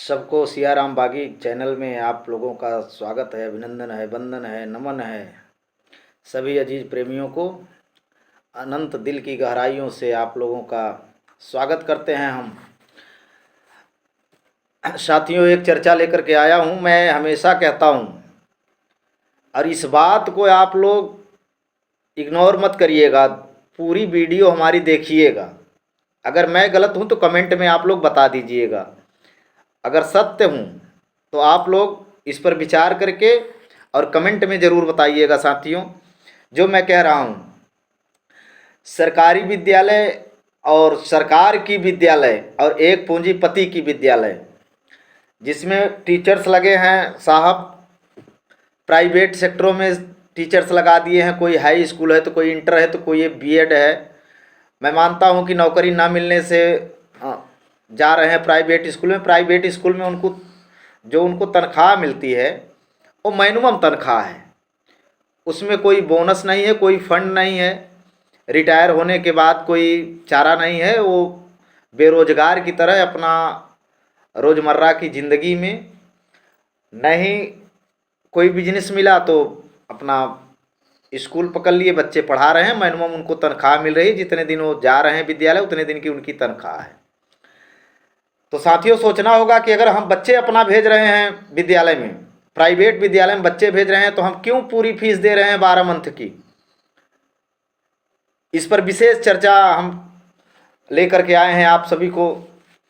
सबको सियाराम बागी चैनल में आप लोगों का स्वागत है, अभिनंदन है, वंदन है, नमन है। सभी अजीज प्रेमियों को अनंत दिल की गहराइयों से आप लोगों का स्वागत करते हैं हम। साथियों, एक चर्चा लेकर के आया हूं। मैं हमेशा कहता हूं और इस बात को आप लोग इग्नोर मत करिएगा, पूरी वीडियो हमारी देखिएगा। अगर मैं गलत हूं तो कमेंट में आप लोग बता दीजिएगा, अगर सत्य हूँ तो आप लोग इस पर विचार करके और कमेंट में ज़रूर बताइएगा। साथियों, जो मैं कह रहा हूँ, सरकारी विद्यालय और सरकार की विद्यालय और एक पूंजीपति की विद्यालय जिसमें टीचर्स लगे हैं साहब, प्राइवेट सेक्टरों में टीचर्स लगा दिए हैं। कोई हाई स्कूल है तो कोई इंटर है तो कोई बीएड है। मैं मानता हूँ कि नौकरी ना मिलने से जा रहे हैं प्राइवेट स्कूल में। प्राइवेट स्कूल में उनको तनख्वाह मिलती है वो मिनिमम तनख्वाह है, उसमें कोई बोनस नहीं है, कोई फंड नहीं है, रिटायर होने के बाद कोई चारा नहीं है। वो बेरोजगार की तरह अपना रोज़मर्रा की ज़िंदगी में नहीं कोई बिजनेस मिला तो अपना स्कूल पकड़ लिए, बच्चे पढ़ा रहे हैं, मिनिमम उनको तनख्वाह मिल रही है। जितने दिन वो जा रहे हैं विद्यालय उतने दिन की उनकी तनख्वाह है। तो साथियों, सोचना होगा कि अगर हम बच्चे अपना भेज रहे हैं विद्यालय में, प्राइवेट विद्यालय में बच्चे भेज रहे हैं, तो हम क्यों पूरी फीस दे रहे हैं 12 मंथ की। इस पर विशेष चर्चा हम लेकर के आए हैं आप सभी को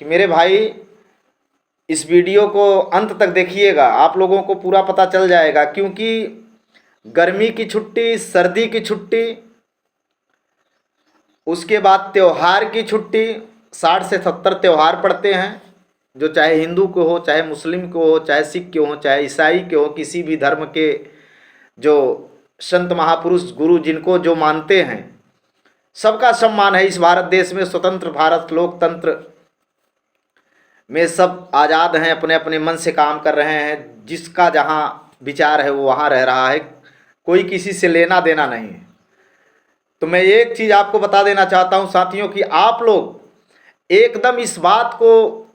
कि मेरे भाई इस वीडियो को अंत तक देखिएगा, आप लोगों को पूरा पता चल जाएगा। क्योंकि गर्मी की छुट्टी, सर्दी की छुट्टी, उसके बाद त्यौहार की छुट्टी, 60 से 70 त्यौहार पड़ते हैं, जो चाहे हिंदू को हो, चाहे मुस्लिम को हो, चाहे सिख के हो, चाहे ईसाई के हो, किसी भी धर्म के जो संत महापुरुष गुरु जिनको जो मानते हैं, सबका सम्मान है इस भारत देश में। स्वतंत्र भारत लोकतंत्र में सब आज़ाद हैं, अपने अपने मन से काम कर रहे हैं। जिसका जहाँ विचार है वो वहाँ रह रहा है, कोई किसी से लेना देना नहीं है। तो मैं एक चीज़ आपको बता देना चाहता हूँ साथियों कि आप लोग एकदम इस बात को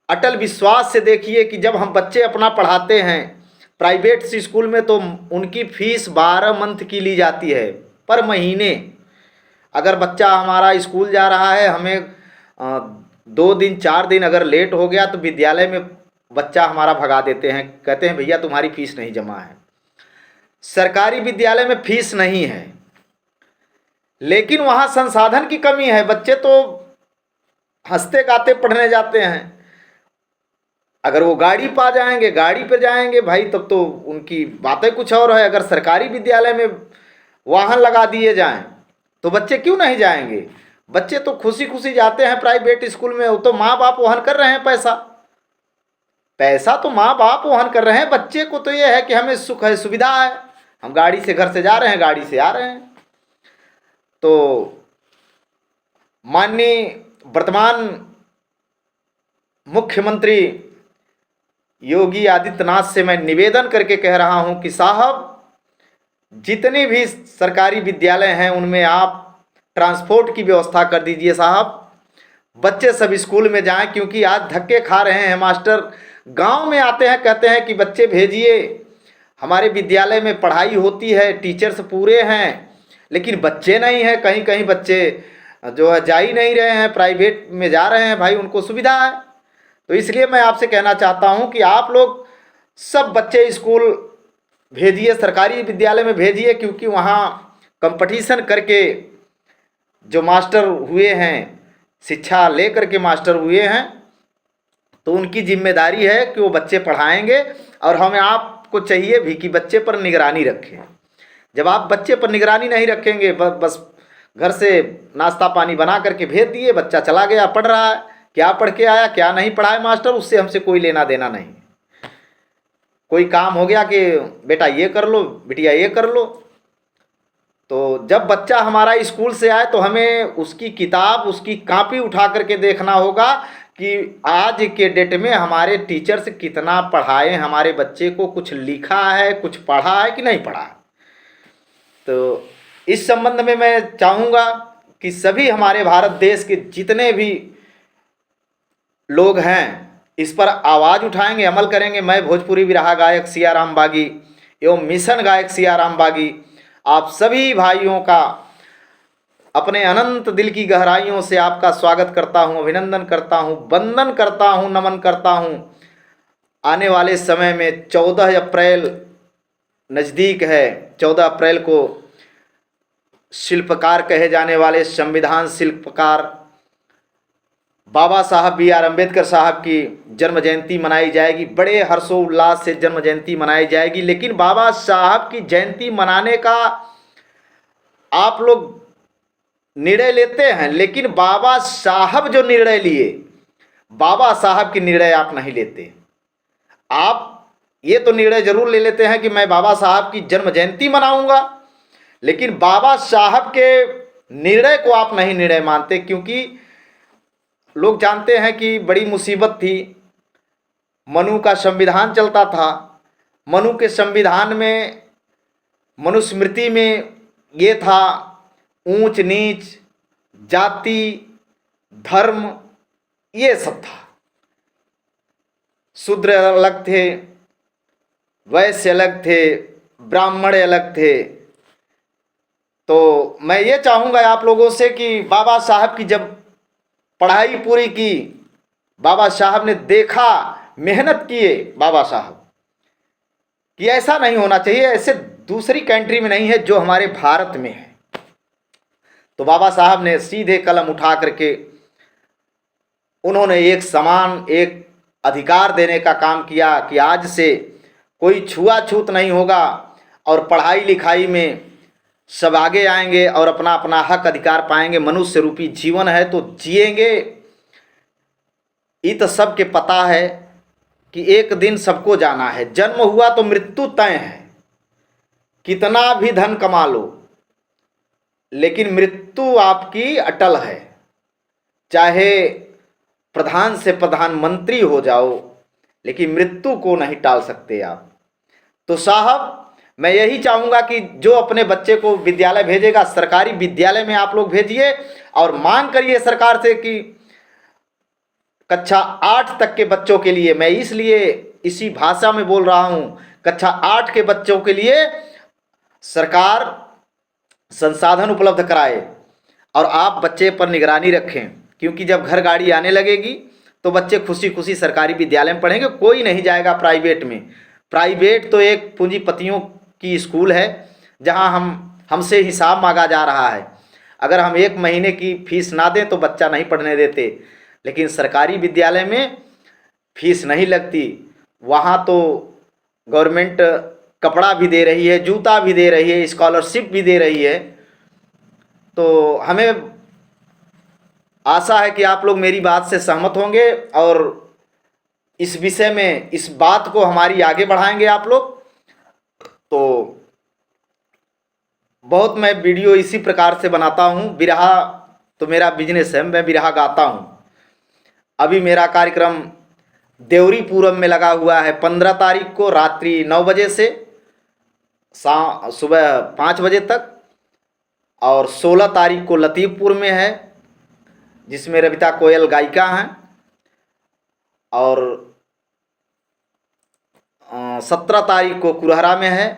अटल विश्वास से देखिए कि जब हम बच्चे अपना पढ़ाते हैं प्राइवेट स्कूल में तो उनकी फीस 12 मंथ की ली जाती है पर महीने। अगर बच्चा हमारा स्कूल जा रहा है, हमें 2 दिन 4 दिन अगर लेट हो गया तो विद्यालय में बच्चा हमारा भगा देते हैं, कहते हैं भैया तुम्हारी फीस नहीं जमा है। सरकारी विद्यालय में फीस नहीं है, लेकिन वहाँ संसाधन की कमी है। बच्चे तो हंसते गाते पढ़ने जाते हैं, अगर वो गाड़ी पा जाएंगे, गाड़ी पे जाएंगे भाई, तब तो उनकी बातें कुछ और है। अगर सरकारी विद्यालय में वाहन लगा दिए जाएं तो बच्चे क्यों नहीं जाएंगे। बच्चे तो खुशी खुशी जाते हैं प्राइवेट स्कूल में। वो तो माँ बाप वहन कर रहे हैं पैसा तो माँ बाप वहन कर रहे हैं। बच्चे को तो ये है कि हमें सुख है, सुविधा है, हम गाड़ी से घर से जा रहे हैं, गाड़ी से आ रहे हैं। तो माननीय वर्तमान मुख्यमंत्री योगी आदित्यनाथ से मैं निवेदन करके कह रहा हूं कि साहब, जितने भी सरकारी विद्यालय हैं उनमें आप ट्रांसपोर्ट की व्यवस्था कर दीजिए साहब। बच्चे सब स्कूल में जाएं, क्योंकि आज धक्के खा रहे हैं मास्टर। गांव में आते हैं, कहते हैं कि बच्चे भेजिए, हमारे विद्यालय में पढ़ाई होती है, टीचर्स पूरे हैं, लेकिन बच्चे नहीं हैं। कहीं कहीं बच्चे जो है जा ही नहीं रहे हैं, प्राइवेट में जा रहे हैं भाई, उनको सुविधा है। तो इसलिए मैं आपसे कहना चाहता हूं कि आप लोग सब बच्चे स्कूल भेजिए, सरकारी विद्यालय में भेजिए, क्योंकि वहाँ कंपटीशन करके जो मास्टर हुए हैं, शिक्षा लेकर के मास्टर हुए हैं, तो उनकी जिम्मेदारी है कि वो बच्चे पढ़ाएंगे। और हमें आपको चाहिए भी कि बच्चे पर निगरानी रखें। जब आप बच्चे पर निगरानी नहीं रखेंगे, बस घर से नाश्ता पानी बना करके भेज दिए, बच्चा चला गया, पढ़ रहा है, क्या पढ़ के आया, क्या नहीं पढ़ा है मास्टर, उससे हमसे कोई लेना देना नहीं। कोई काम हो गया कि बेटा ये कर लो, बिटिया ये कर लो। तो जब बच्चा हमारा स्कूल से आए तो हमें उसकी किताब, उसकी कॉपी उठा करके देखना होगा कि आज के डेट में हमारे टीचर्स कितना पढ़ाए, हमारे बच्चे को कुछ लिखा है, कुछ पढ़ा है कि नहीं पढ़ा। तो इस संबंध में मैं चाहूँगा कि सभी हमारे भारत देश के जितने भी लोग हैं इस पर आवाज़ उठाएंगे, अमल करेंगे। मैं भोजपुरी बिरहा गायक सियाराम बागी एवं मिशन गायक सियाराम बागी आप सभी भाइयों का अपने अनंत दिल की गहराइयों से आपका स्वागत करता हूं, अभिनंदन करता हूं, वंदन करता हूं, नमन करता हूं। आने वाले समय में 14 अप्रैल नज़दीक है। 14 अप्रैल को शिल्पकार कहे जाने वाले संविधान शिल्पकार बाबा साहब B.R. अम्बेडकर साहब की जन्म जयंती मनाई जाएगी। बड़े हर्षोल्लास से जन्म जयंती मनाई जाएगी। लेकिन बाबा साहब की जयंती मनाने का आप लोग निर्णय लेते हैं, लेकिन बाबा साहब जो निर्णय लिए, बाबा साहब की निर्णय आप नहीं लेते। आप ये तो निर्णय जरूर ले लेते हैं कि मैं बाबा साहब की जन्म जयंती मनाऊंगा, लेकिन बाबा साहब के निर्णय को आप नहीं निर्णय मानते। क्योंकि लोग जानते हैं कि बड़ी मुसीबत थी, मनु का संविधान चलता था। मनु के संविधान में, मनुस्मृति में ये था ऊंच नीच, जाति, धर्म, ये सब था। शूद्र अलग थे, वैश्य अलग थे, ब्राह्मण अलग थे। तो मैं ये चाहूँगा आप लोगों से कि बाबा साहब की जब पढ़ाई पूरी की, बाबा साहब ने देखा, मेहनत किए बाबा साहब कि ऐसा नहीं होना चाहिए, ऐसे दूसरी कंट्री में नहीं है जो हमारे भारत में है। तो बाबा साहब ने सीधे कलम उठा करके उन्होंने एक समान, एक अधिकार देने का काम किया कि आज से कोई छुआछूत नहीं होगा और पढ़ाई लिखाई में सब आगे आएंगे और अपना अपना हक अधिकार पाएंगे। मनुष्य रूपी जीवन है तो जिएंगे। ये तो सबके पता है कि एक दिन सबको जाना है। जन्म हुआ तो मृत्यु तय है। कितना भी धन कमा लो, लेकिन मृत्यु आपकी अटल है। चाहे प्रधान से प्रधानमंत्री हो जाओ, लेकिन मृत्यु को नहीं टाल सकते आप। तो साहब, मैं यही चाहूँगा कि जो अपने बच्चे को विद्यालय भेजेगा, सरकारी विद्यालय में आप लोग भेजिए और मांग करिए सरकार से कि कक्षा 8 तक के बच्चों के लिए, मैं इसलिए इसी भाषा में बोल रहा हूँ, कक्षा 8 के बच्चों के लिए सरकार संसाधन उपलब्ध कराए और आप बच्चे पर निगरानी रखें। क्योंकि जब घर गाड़ी आने लगेगी तो बच्चे खुशी खुशी सरकारी विद्यालय में पढ़ेंगे, कोई नहीं जाएगा प्राइवेट में। प्राइवेट तो एक पूंजीपतियों की स्कूल है जहां हमसे हिसाब मांगा जा रहा है। अगर हम 1 महीने की फीस ना दें तो बच्चा नहीं पढ़ने देते। लेकिन सरकारी विद्यालय में फीस नहीं लगती। वहाँ तो गवर्नमेंट कपड़ा भी दे रही है, जूता भी दे रही है, स्कॉलरशिप भी दे रही है। तो हमें आशा है कि आप लोग मेरी बात से सहमत होंगे और इस विषय में, इस बात को हमारी आगे बढ़ाएंगे आप लोग। तो बहुत मैं वीडियो इसी प्रकार से बनाता हूँ। बिरहा तो मेरा बिजनेस है, मैं बिरहा गाता हूँ। अभी मेरा कार्यक्रम देवरीपुरम में लगा हुआ है 15 तारीख को रात्रि 9 बजे से सुबह 5 बजे तक, और 16 तारीख को लतीफ़पुर में है जिसमें रविता कोयल गायिका हैं, और 17 तारीख को कुरहरा में है,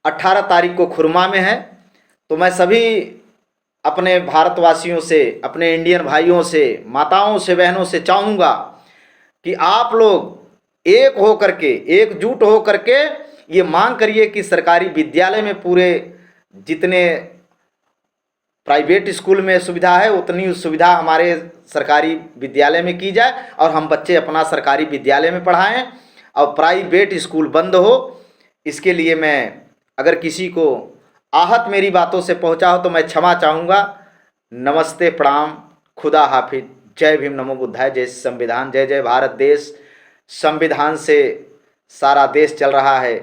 18 तारीख को खुरमा में है। तो मैं सभी अपने भारतवासियों से, अपने इंडियन भाइयों से, माताओं से, बहनों से चाहूँगा कि आप लोग एक हो करके, एकजुट हो करके ये मांग करिए कि सरकारी विद्यालय में पूरे जितने प्राइवेट स्कूल में सुविधा है उतनी सुविधा हमारे सरकारी विद्यालय में की जाए और हम बच्चे अपना सरकारी विद्यालय में पढ़ाएं और प्राइवेट स्कूल बंद हो। इसके लिए मैं, अगर किसी को आहत मेरी बातों से पहुंचा हो तो मैं क्षमा चाहूँगा। नमस्ते, प्रणाम, खुदा हाफिज, जय भीम, नमो बुद्धाय, जय संविधान, जय जय भारत देश। संविधान से सारा देश चल रहा है।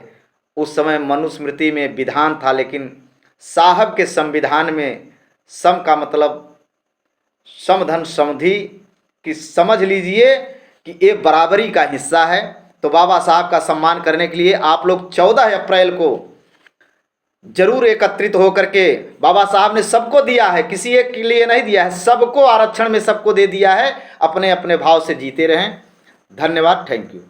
उस समय मनुस्मृति में विधान था, लेकिन साहब के संविधान में सम का मतलब समधन समधि की समझ लीजिए कि ये बराबरी का हिस्सा है। तो बाबा साहब का सम्मान करने के लिए आप लोग 14 अप्रैल को जरूर एकत्रित होकर के, बाबा साहब ने सबको दिया है, किसी एक के लिए नहीं दिया है, सबको आरक्षण में सबको दे दिया है। अपने अपने भाव से जीते रहें। धन्यवाद, थैंक यू।